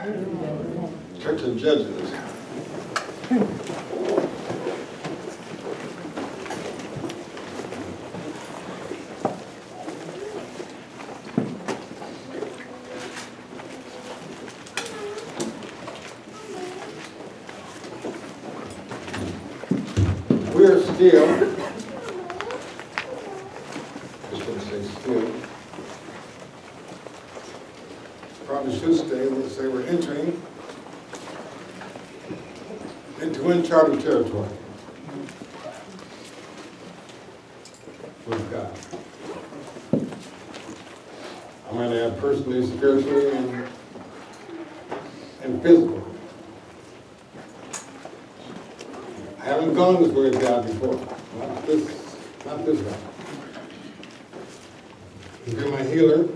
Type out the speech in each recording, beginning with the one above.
Church of Judges. We are still, just going to say still, probably should stay, let's say we're entering into uncharted territory with God. I might add personally, spiritually, and physically. I haven't gone this way with God before. Not this way. He's been my healer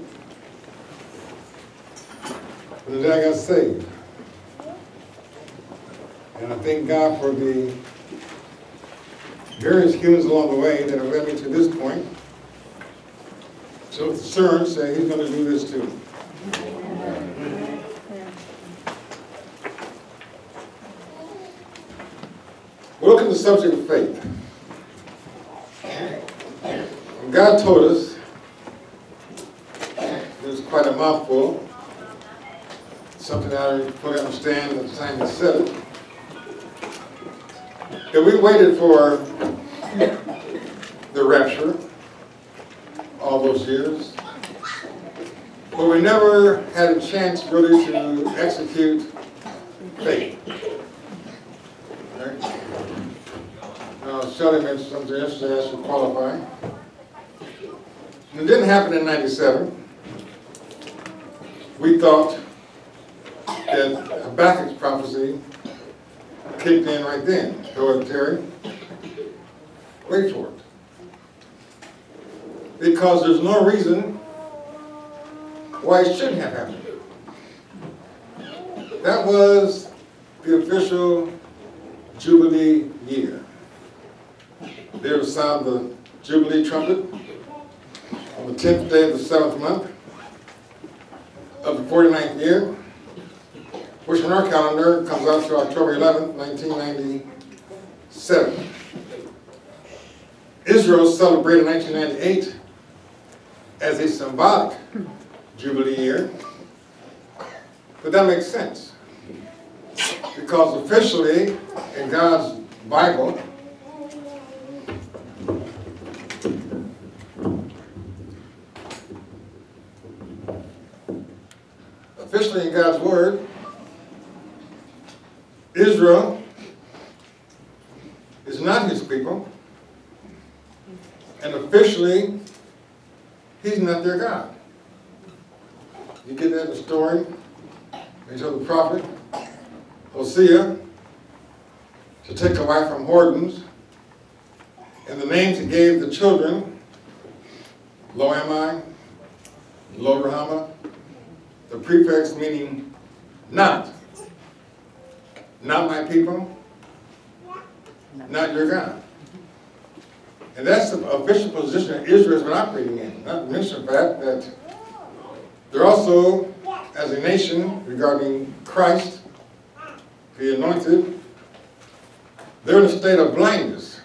from the day I got saved. And I thank God for the various healings along the way that have led me to this point. So with assurance that He's going to do this too. We'll look at the subject of faith. And God told us, it was quite a mouthful, something I didn't fully understand at the time He said it, that we waited for the rapture all those years, but we never had a chance really to execute faith. Right? Shelley mentioned something yesterday, I should qualify. It didn't happen in 97. We thought that Habakkuk's prophecy kicked in right then. Go ahead, Terry. Wait for it. Because there's no reason why it shouldn't have happened. That was the official Jubilee year. They would sound the Jubilee trumpet on the 10th day of the 7th month of the 49th year, which on our calendar comes out to October 11th, 1997. Israel celebrated 1998 as a symbolic Jubilee year, but that makes sense because officially in God's Bible, officially in God's Word, Israel is not His people, and officially, He's not their God. You get that in the story? They told the prophet, Hosea, to take a wife from whoredoms, and the names He gave the children, Lo-Ammi, Lo-Ruhamah, the prefix meaning not my people, not your God. And that's the official position that Israel has been operating in. Not to mention the fact that they're also, as a nation, regarding Christ, the anointed, they're in a state of blindness.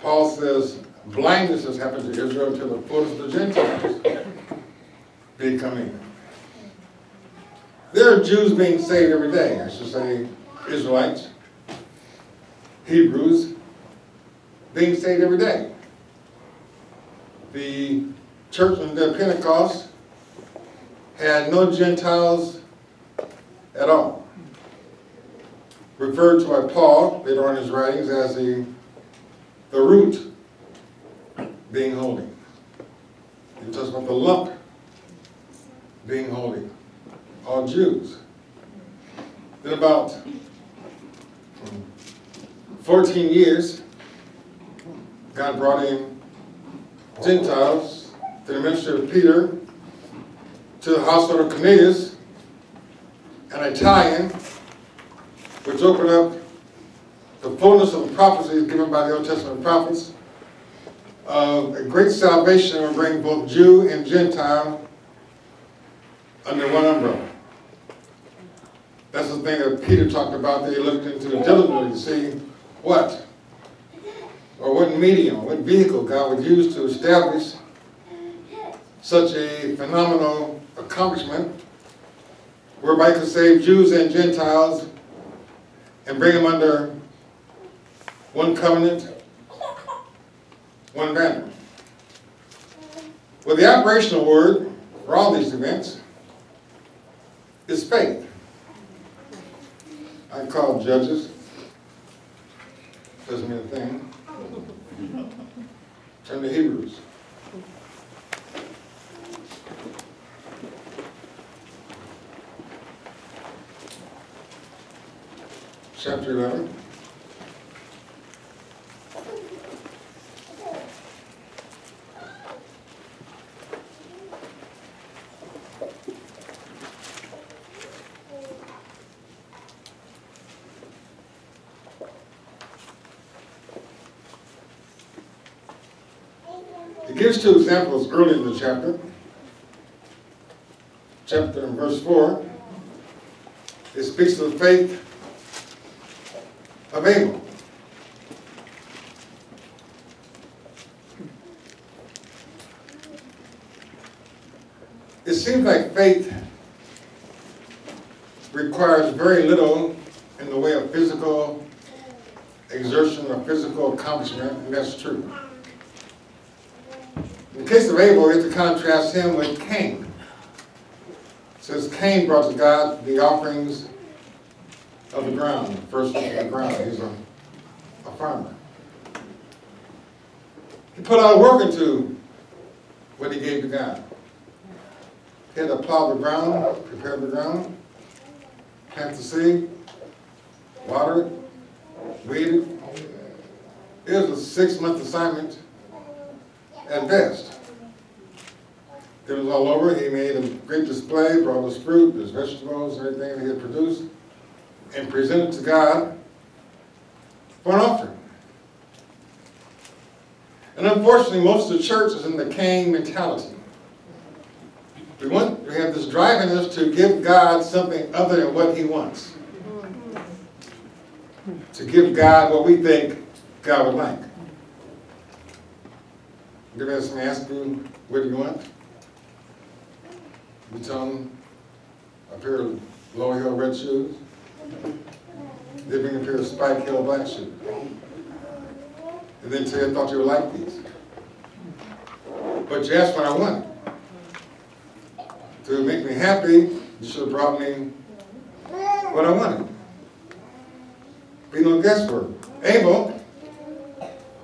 Paul says blindness has happened to Israel until the fullness of the Gentiles be come in. There are Jews being saved every day. I should say Israelites, Hebrews, being saved every day. The church on the Pentecost had no Gentiles at all. Referred to by Paul, later on in his writings, as the root being holy. He talks about the lump being holy. All Jews. Then about 14 years, God brought in Gentiles to the ministry of Peter, to the household of Cornelius, an Italian, which opened up the fullness of the prophecies given by the Old Testament prophets. A great salvation will bring both Jew and Gentile under one umbrella. That's the thing that Peter talked about. They looked into diligently to see what, or what medium, what vehicle God would use to establish such a phenomenal accomplishment whereby he could save Jews and Gentiles and bring them under one covenant, one banner. Well, the operational word for all these events is faith. I call Judges. Doesn't mean a thing. Turn to Hebrews. Chapter 11. It gives two examples early in the chapter. Chapter in verse 4. It speaks of the faith of Abel. It seems like faith requires very little in the way of physical exertion or physical accomplishment, and that's true. In the case of Abel, we have to contrast him with Cain. It says Cain brought to God the offerings of the ground, the first fruits of the ground. He's a farmer. He put a lot of work into what he gave to God. He had to plow the ground, prepare the ground, plant the seed, water it, weed it. It was a 6-month assignment at best. It was all over. He made a great display, brought his fruit, his vegetables, everything that he had produced, and presented to God for an offering. And unfortunately, most of the church is in the Cain mentality. We have this drive in us to give God something other than what he wants. To give God what we think God would like. Give us and ask you, what do you want? You tell them a pair of low heel red shoes. They bring a pair of spike heel black shoes. And then say, I thought you would like these. But you asked what I wanted. To make me happy, you should have brought me what I wanted. Be no guesswork. Abel,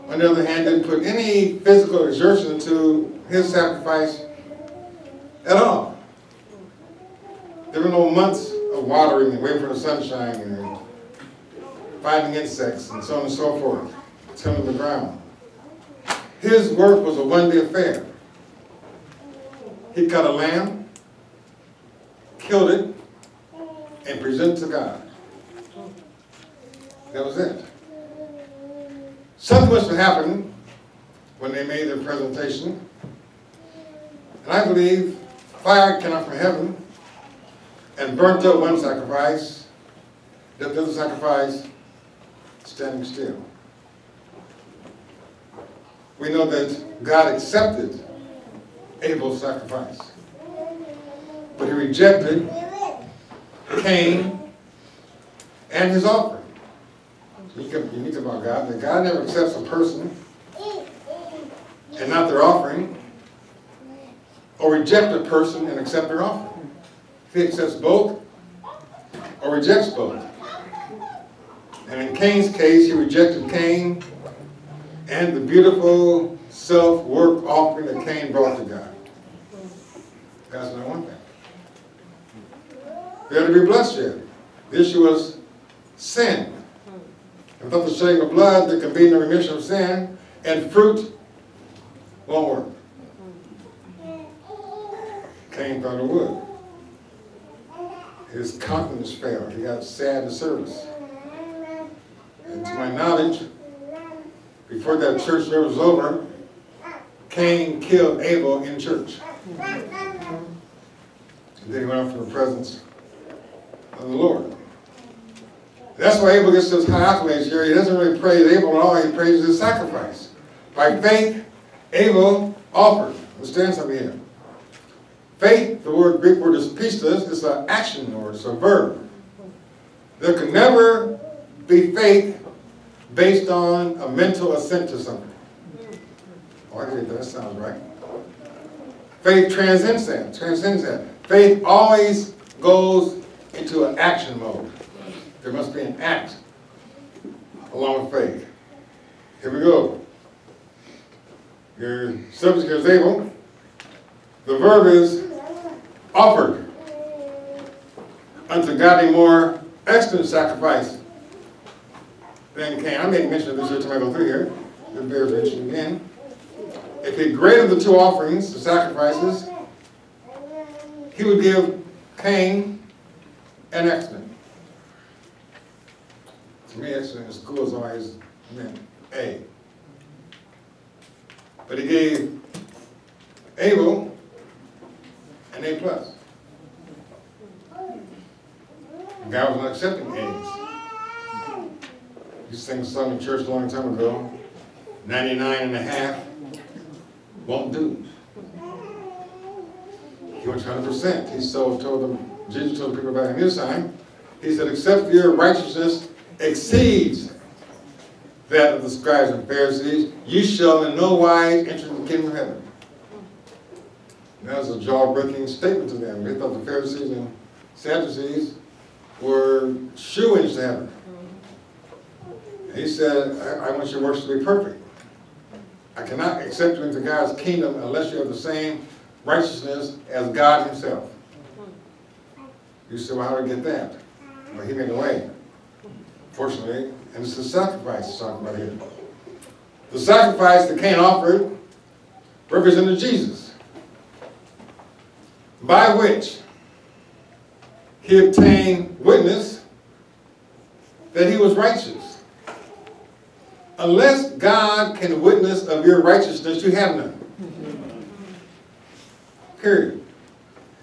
on the other hand, didn't put any physical exertion into his sacrifice at all. There were no months of watering and waiting for the sunshine and finding insects and so on and so forth, tilling the ground. His work was a one-day affair. He cut a lamb, killed it, and presented it to God. That was it. Something must have happened when they made their presentation. And I believe fire came out from heaven and burnt up one sacrifice, left the other sacrifice standing still. We know that God accepted Abel's sacrifice, but he rejected Cain and his offering. Unique about God, that God never accepts a person and not their offering, or reject a person and accept their offering. He accepts both or rejects both. And in Cain's case, he rejected Cain and the beautiful self-work offering that Cain brought to God. God said, I want that. There to be bloodshed. The issue was sin. Without the shedding of blood, there can be no remission of sin, and fruit won't work. Cain thought it would. His countenance failed. He got sad in service. And to my knowledge, before that church service was over, Cain killed Abel in church. And then he went up to the presence of the Lord. That's why Abel gets those high accolades here. He doesn't really praise Abel at all. He praises his sacrifice. By faith, Abel offered. Understand something here. Faith, the Greek word is pistos, is an action word, it's a verb. There can never be faith based on a mental assent to something. Oh, I think that sounds right. Faith transcends that. Faith always goes into an action mode. There must be an act along with faith. Here we go. Your subject here is Abel. The verb is offered unto God a more excellent sacrifice than Cain. I made mention of this here time I go through here. It bears mention again. If he graded the two offerings, the sacrifices, he would give Cain an excellent. To me, excellent in school has always meant A. But he gave Abel an A+. God was not accepting A's. You sang a song in church a long time ago, 99.5 won't do. He went 100%. He told them, Jesus told the people back in his time, he said, except your righteousness exceeds that of the scribes and Pharisees, you shall in no wise enter the kingdom of heaven. And that was a jaw-breaking statement to them. They thought the Pharisees and Sadducees were shoo-ins to heaven. And he said, I want your works to be perfect. I cannot accept you into God's kingdom unless you have the same righteousness as God himself. You say, well, how do I get that? Well, he made a way. Fortunately, and it's the sacrifice he's talking about here. The sacrifice that Cain offered represented Jesus, by which he obtained witness that he was righteous. Unless God can witness of your righteousness, you have none. Period.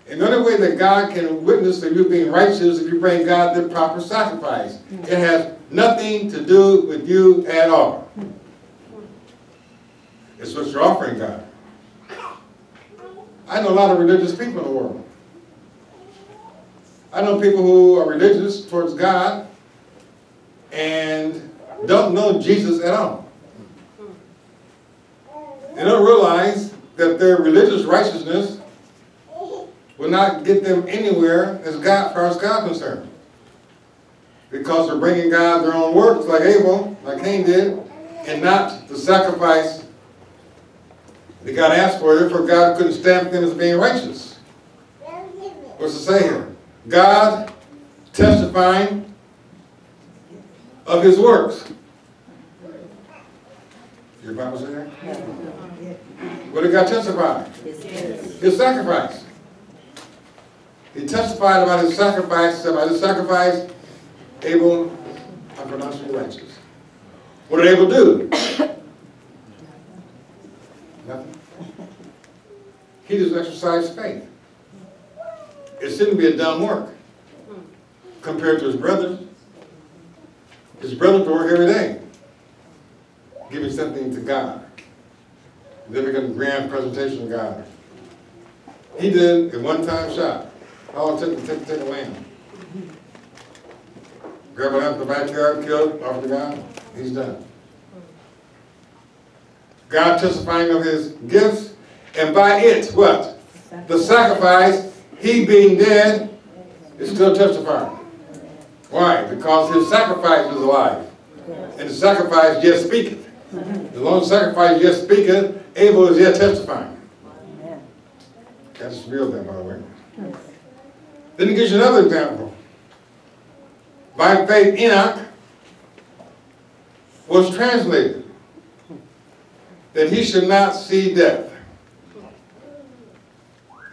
And the only way that God can witness of you being righteous is if you bring God the proper sacrifice. It has nothing to do with you at all. It's what you're offering God. I know a lot of religious people in the world. I know people who are religious towards God and don't know Jesus at all. They don't realize that their religious righteousness will not get them anywhere as far as God is concerned. Because they're bringing God their own works like Abel, like Cain did, and not the sacrifice that God asked for. Therefore, God couldn't stamp them as being righteous. What's it say here? God testifying of his works. Your Bible say that? What did God testify? His sacrifice. He testified about his sacrifice. He said, by his sacrifice, Abel, I pronounce you righteous. What did Abel do? Nothing. He just exercised faith. It shouldn't be a dumb work compared to his brothers. His brothers work every day, giving something to God. Then we got a grand presentation of God. He did a one-time shot. All it took to take a lamb. Grab it out of the backyard, kill it, offer to God. He's done. God testifying of his gifts, and by it, what? The sacrifice, he being dead, is still testifying. Why? Because his sacrifice is alive. And the sacrifice yet speaketh. As long as the sacrifice yet speaketh, Abel is yet testifying. I just revealed that, by the way. Then he gives you another example. By faith, Enoch was translated that he should not see death.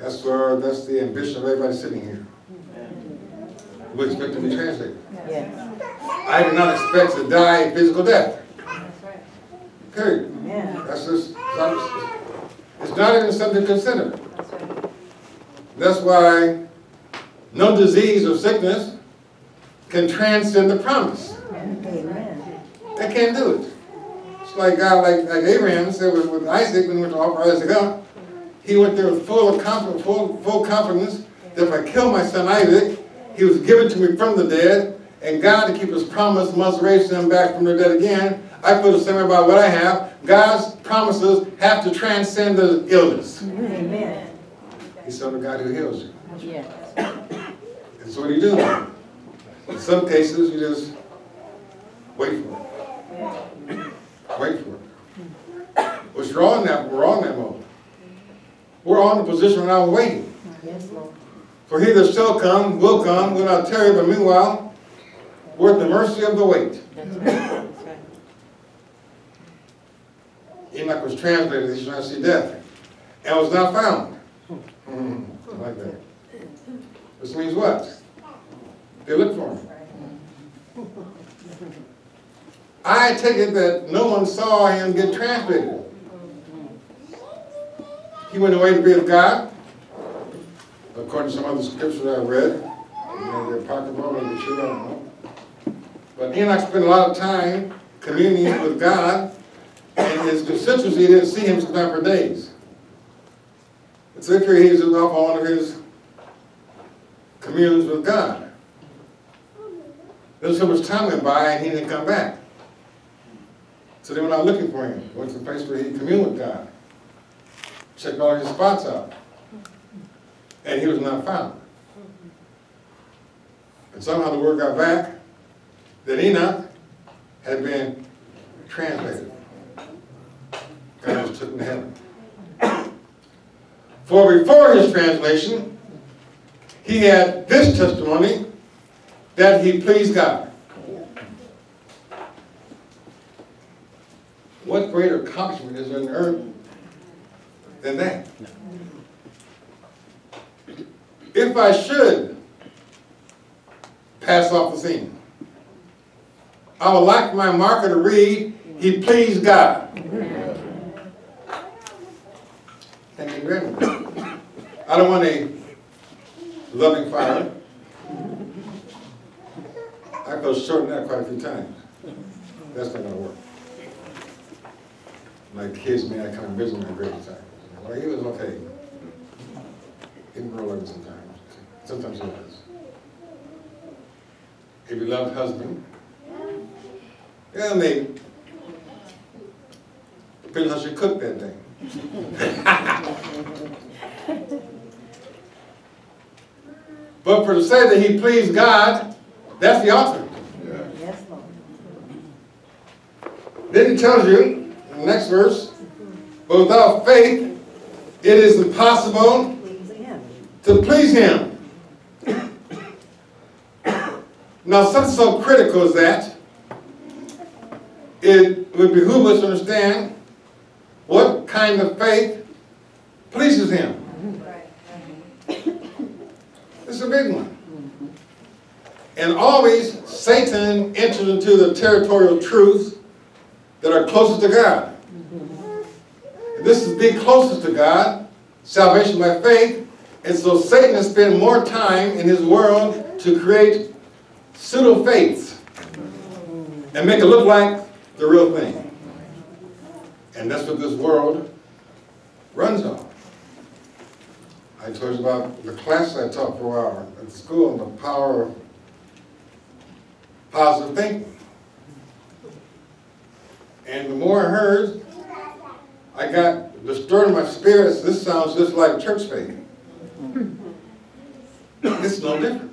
That's the ambition of everybody sitting here. We expect to be translated. Yes. I do not expect to die a physical death. Period. Yeah. That's just, it's not even something to consider. That's right. That's why no disease or sickness can transcend the promise. Amen. They can't do it. It's like God, like Abraham said with Isaac when he went to offer Isaac up. He went there with full confidence that if I kill my son Isaac, he was given to me from the dead, and God, to keep his promise, must raise him back from the dead again. I feel the same way about what I have. God's promises have to transcend the illness. Amen. He's the God who heals you. Yes. And so what do you do? In some cases, you just wait for it. Wait for it. Which we're all in that mode. We're all in the position now waiting. Yes, Lord. For he that shall come, will not tarry, but meanwhile, we're at the mercy of the wait. That's right. Enoch was translated, he's trying to see death, and was not found. I like that. This means what? They looked for him. I take it that no one saw him get translated. He went away to be with God, according to some other scriptures I read. They're apocryphal, maybe true, I don't know. But Enoch spent a lot of time communing with God, and his constituency didn't see him sometime for days. And so they figured he was off on one of his communes with God. Then so much time went by and he didn't come back. So they went out looking for him. Went to the place where he communed with God. Checked all his spots out. And he was not found. And somehow the word got back that Enoch had been translated. God was took him to heaven. For before his translation, he had this testimony that he pleased God. What greater accomplishment is there on earth than that? If I should pass off the scene, I would like my marker to read, he pleased God. Thank you very much. I don't want a loving fire. I go shorten that quite a few times. That's not going to work. My kids, man, I come and visit me a great time. Well, he was okay. He can grow up sometimes. Sometimes he does. A beloved husband. Yeah, maybe. Depends how she cooked that day. But for to say that he pleased God, that's the ultimate. Yes, Lord. Then he tells you, in the next verse, but without faith, it is impossible to please him. Now, something so critical as that, it would behoove us to understand what kind of faith pleases him. It's a big one. And always Satan enters into the territorial truths that are closest to God. And this is being closest to God, salvation by faith. And so Satan has spent more time in his world to create pseudo-faiths and make it look like the real thing. And that's what this world runs on. I told you about the class I taught for a while at school and the power of positive thinking. And the more I heard, I got disturbed in my spirit. This sounds just like church faith. It's no different.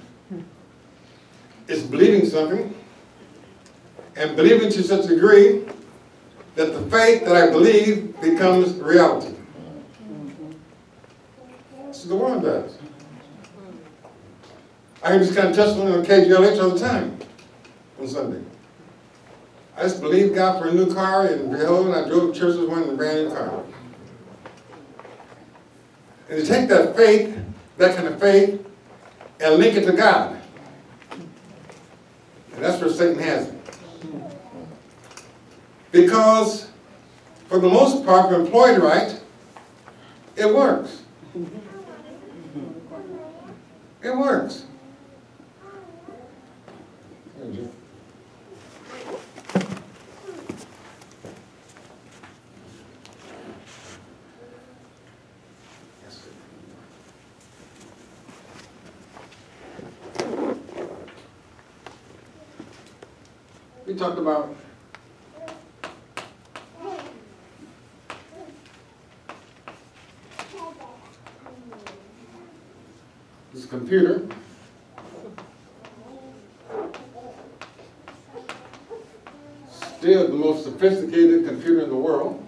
It's believing something, and believing to such a degree that the faith that I believe becomes reality. That's what the world does. I hear this kind of testimony on KGLH all the time on Sunday. I just believed God for a new car, and behold, I drove to church this morning in a brand new car. And to take that faith, that kind of faith, and link it to God. And that's where Satan has it. Because, for the most part, if employed right, it works. It works. Thank you. We talked about this computer. Still the most sophisticated computer in the world.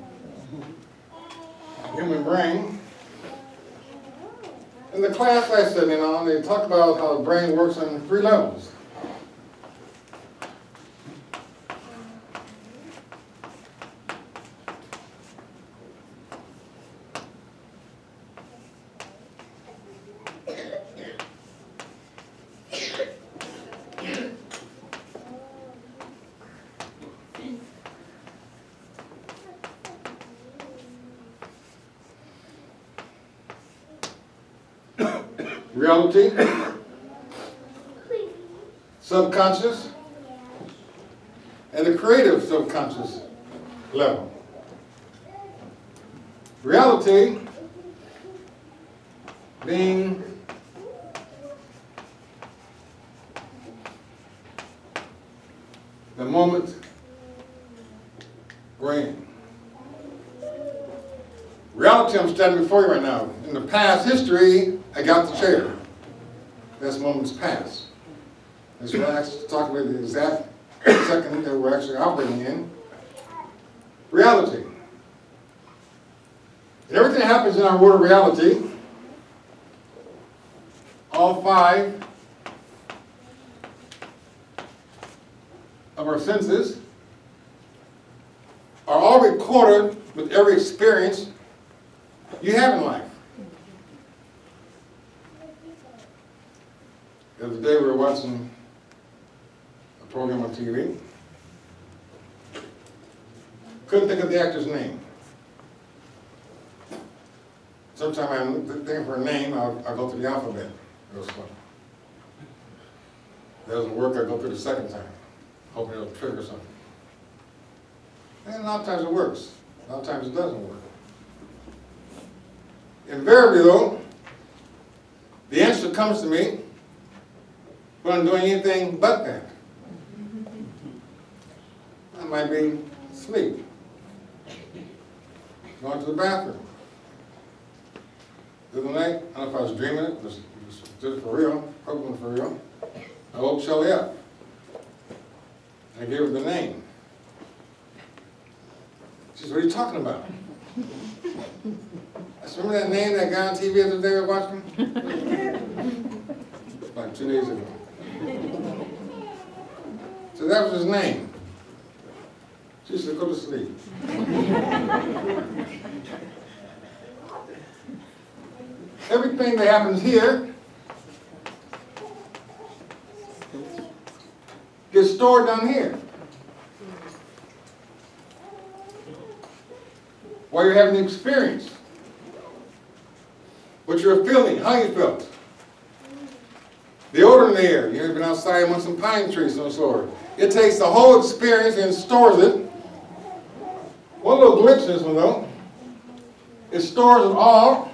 Human brain. In the class I sat in on, they talked about how the brain works on 3 levels. Reality, subconscious, and the creative subconscious level. Reality being the moment we're in. Reality, I'm standing before you right now. In the past history, I got the chair. That's moments past. As we're actually talking about the exact second that we're actually operating in. Reality. And everything that happens in our world of reality, all 5 of our senses are all recorded with every experience you have in life. The other day we were watching a program on TV. Couldn't think of the actor's name. Sometimes I'm thinking for a name, I'll go through the alphabet. It was fun. If that doesn't work, I go through the second time, hoping it'll trigger something. And a lot of times it works. A lot of times it doesn't work. Invariably, though, the answer comes to me when I'm doing anything but that. I might be asleep, going to the bathroom. The other night, I don't know if I was dreaming it, was it for real, probably for real. I woke Shelly up. I gave her the name. She said, "What are you talking about?" I said, "Remember that name, that guy on TV the other day we were watching?" Like 2 days ago. So that was his name. She said, "Go to sleep." Everything that happens here gets stored down here. While you're having the experience, what you're feeling, how you felt. The odor in the air. You've been outside among some pine trees of some sort. It takes the whole experience and stores it. One little glitch in this one though. It stores it all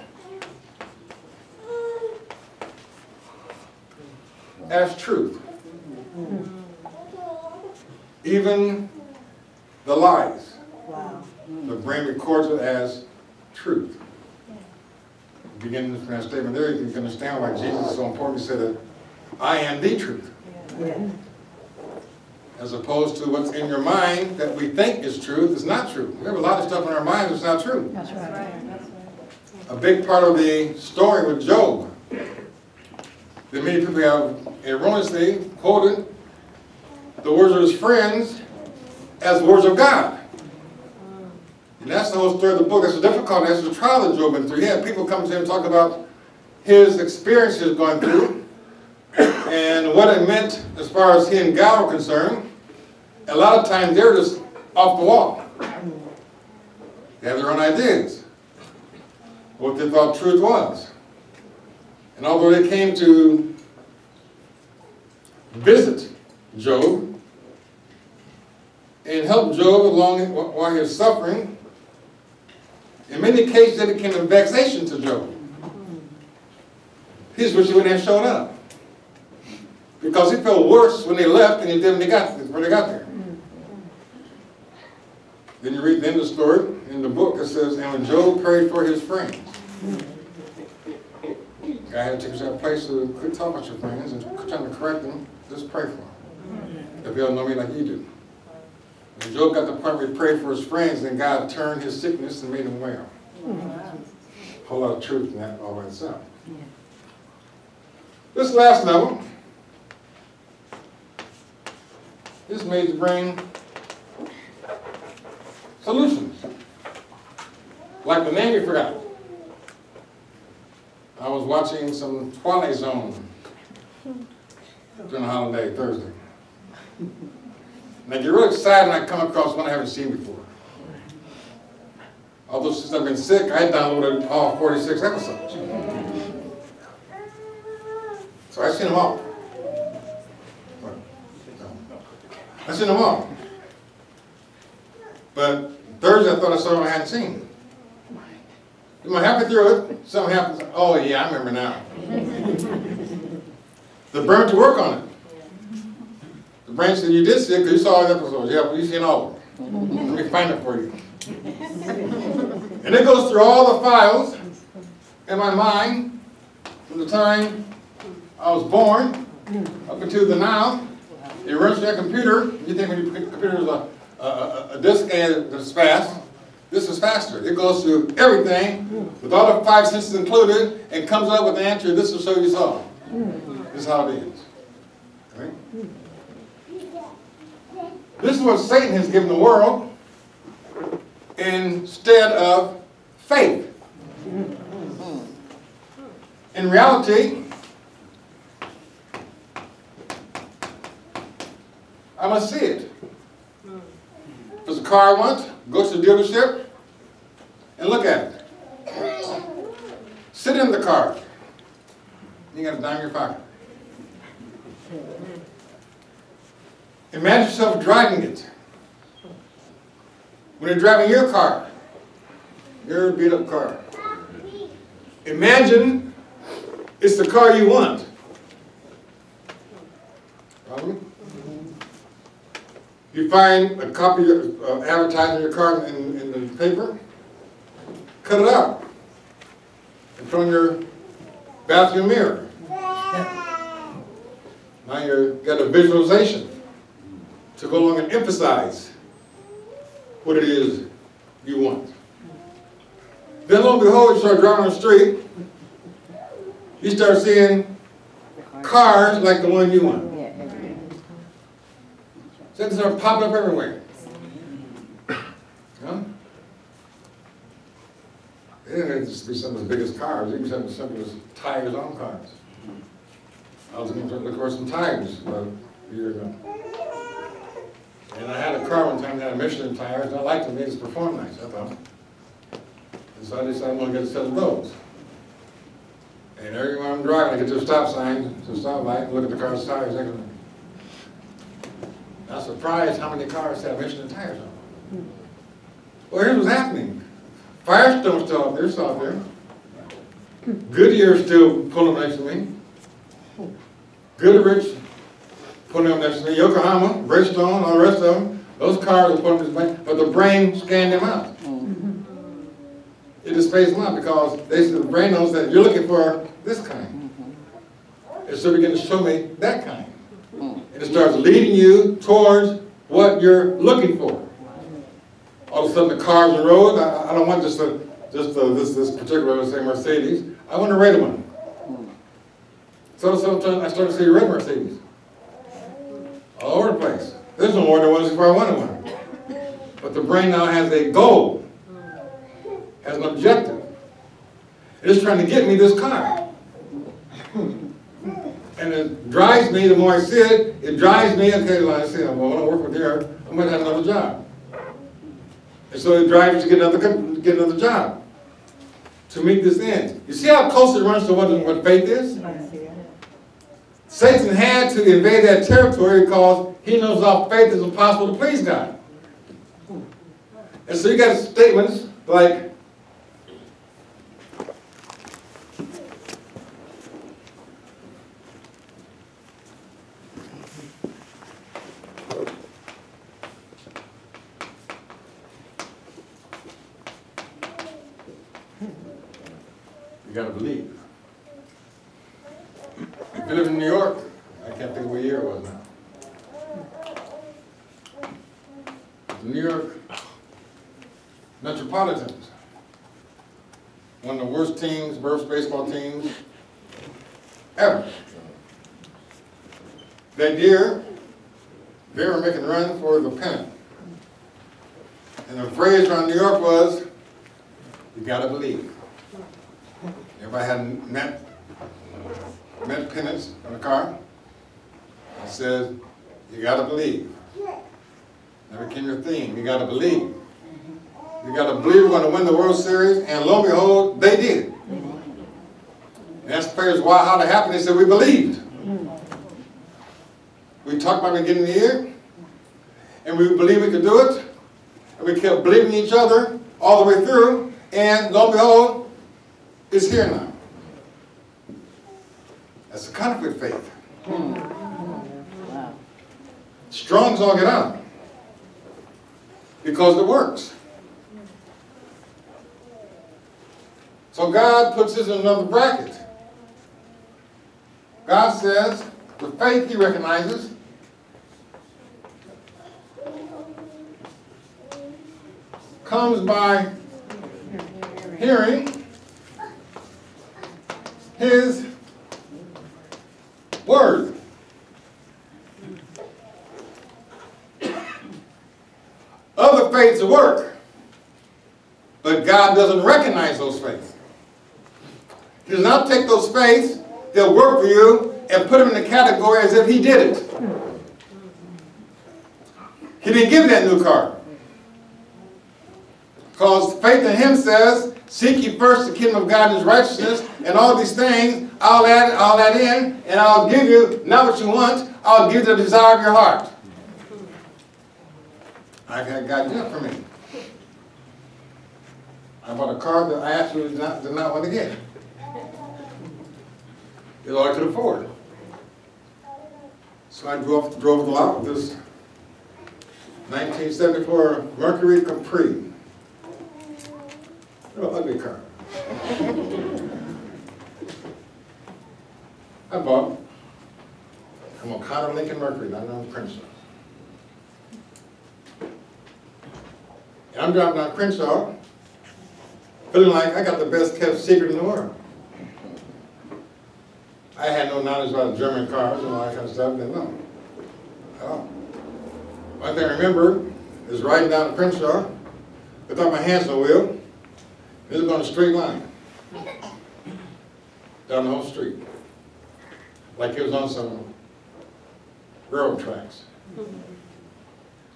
as truth. Even the lies. Wow. The brain records it as truth. Beginning from that statement there, you can understand why Jesus is so important. He said that I am the truth. Yeah. As opposed to what's in your mind that we think is truth is not true. We have a lot of stuff in our minds that's not true. That's right. That's right. A big part of the story with Job that many people have erroneously quoted the words of his friends as words of God. And that's the whole story of the book. That's the difficulty. That's the trial that Job went through. He had people come to him and talk about his experiences going through and what it meant as far as he and God were concerned. A lot of times they're just off the wall. They have their own ideas, what they thought truth was. And although they came to visit Job and helped Job along while he was suffering. In many cases, it became a vexation to Job. He just wished he wouldn't have shown up, because he felt worse when they left than he did when they got there. Then you read the end of the story in the book. It says, and when Job prayed for his friends, God had to take that place to quit talking about your friends and trying to correct them. Just pray for them. If you don't know me like you do. When Job got to the point where he prayed for his friends, then God turned his sickness and made him well. A whole lot of truth in that all by itself. This last level is made to bring solutions. Like the name you forgot. I was watching some Twilight Zone during the holiday Thursday. And I get real excited when I come across one I haven't seen before. Although since I've been sick, I downloaded all 46 episodes. So I've seen them all. I've seen them all. But Thursday I thought I saw one I hadn't seen. I'm halfway through it, something happens. Oh yeah, I remember now. The brain to work on it. The brain said, you did see it because you saw all the episodes. Yeah, but you've seen all of them. Let me find it for you. And it goes through all the files in my mind from the time I was born up until the now. It runs through that computer. You think when your computer is a disk and it's fast. This is faster. It goes through everything with all the 5 senses included and comes up with the answer. This will show you saw. This is how it is. Okay? This is what Satan has given the world instead of faith. In reality, I must see it. If there's a car I want, go to the dealership and look at it. Sit in the car. You got a dime in your pocket. Imagine yourself driving it. When you're driving your car, your beat up car, imagine it's the car you want. Problem? You find a copy of advertising your car in the paper, cut it out, and put on your bathroom mirror. Now you've got a visualization to go along and emphasize what it is you want. Then lo and behold, you start driving on the street, you start seeing cars like the one you want. Things are popping up everywhere. Huh? It didn't just be some of the biggest cars. It was some of the simplest tires on cars. I was going to look for some tires about a year ago. And I had a car one time that had Michelin tires, and I liked them. They just performed nice, I thought. And so I decided I'm going to get a set of those. And everywhere I'm driving, I get to a stop sign, to a stop light, and look at the car's tires. I'm surprised how many cars have Michelin tires on them. Well, here's what's happening. Firestone's still out there, Goodyear's still pulling next to me. Goodrich pulling up next to me. Yokohama, Bridgestone, all the rest of them. Those cars are pulling this way, but the brain scanned them out. It just spaced them out because the brain knows that you're looking for this kind. And so it begins to show me that kind. And it starts leading you towards what you're looking for. All of a sudden, the cars on the road, I don't want this particular, let's say, Mercedes. I want a red one. So I started to see red Mercedes. All over the place. There's no more than ones before I wanted one. But the brain now has a goal, has an objective. It's trying to get me this car. And it drives me, the more I see it, it drives me, okay, like I say, well, when I work with her, I'm going to have another job. And so it drives you to get another job to meet this end. You see how close it runs to what faith is? Satan had to invade that territory because he knows without faith it's impossible to please God. And so you got statements like, you got to believe. If you live in New York, I can't think of what year it was now. The New York Metropolitans, one of the worst teams, worst baseball teams ever. That year, they were making a run for the pennant. And the phrase around New York was, you got to believe. Everybody had met pennants on the car. It says, you got to believe. That became your theme. You got to believe. You got to believe we're going to win the World Series, and lo and behold, they did. And asked the players why, how that happened. They said, we believed. We talked about it getting the year, and we believed we could do it, and we kept believing each other all the way through, and lo and behold, it's here now. That's the counterfeit faith. Strong as all get out. Because it works. So God puts this in another bracket. God says, the faith he recognizes comes by hearing his word. Other faiths work, but God doesn't recognize those faiths. He does not take those faiths that work for you and put them in the category as if he did it. He didn't give you that new car. Because faith in him says, seek ye first the kingdom of God and his righteousness, and all these things, I'll add in, and I'll give you, not what you want, I'll give you the desire of your heart. I got God did it for me. I bought a car that I absolutely did not want to get. It's all I could afford. So I drove the lot with this 1974 Mercury Capri. Real ugly car. I bought. I'm on Connor Lincoln Mercury, not on Crenshaw. And I'm driving down Crenshaw, feeling like I got the best kept secret in the world. I had no knowledge about German cars and all that kind of stuff, didn't know. Oh. One thing I remember is riding down Crenshaw without my hands on the wheel. This was on a straight line. Down the whole street. Like it was on some railroad tracks.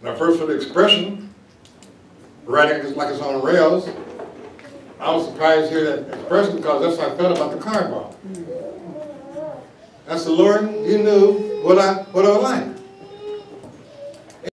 When I first heard the expression, riding like it's on rails, I was surprised to hear that expression because that's how I felt about the car I bought. That's the Lord, you knew what I like.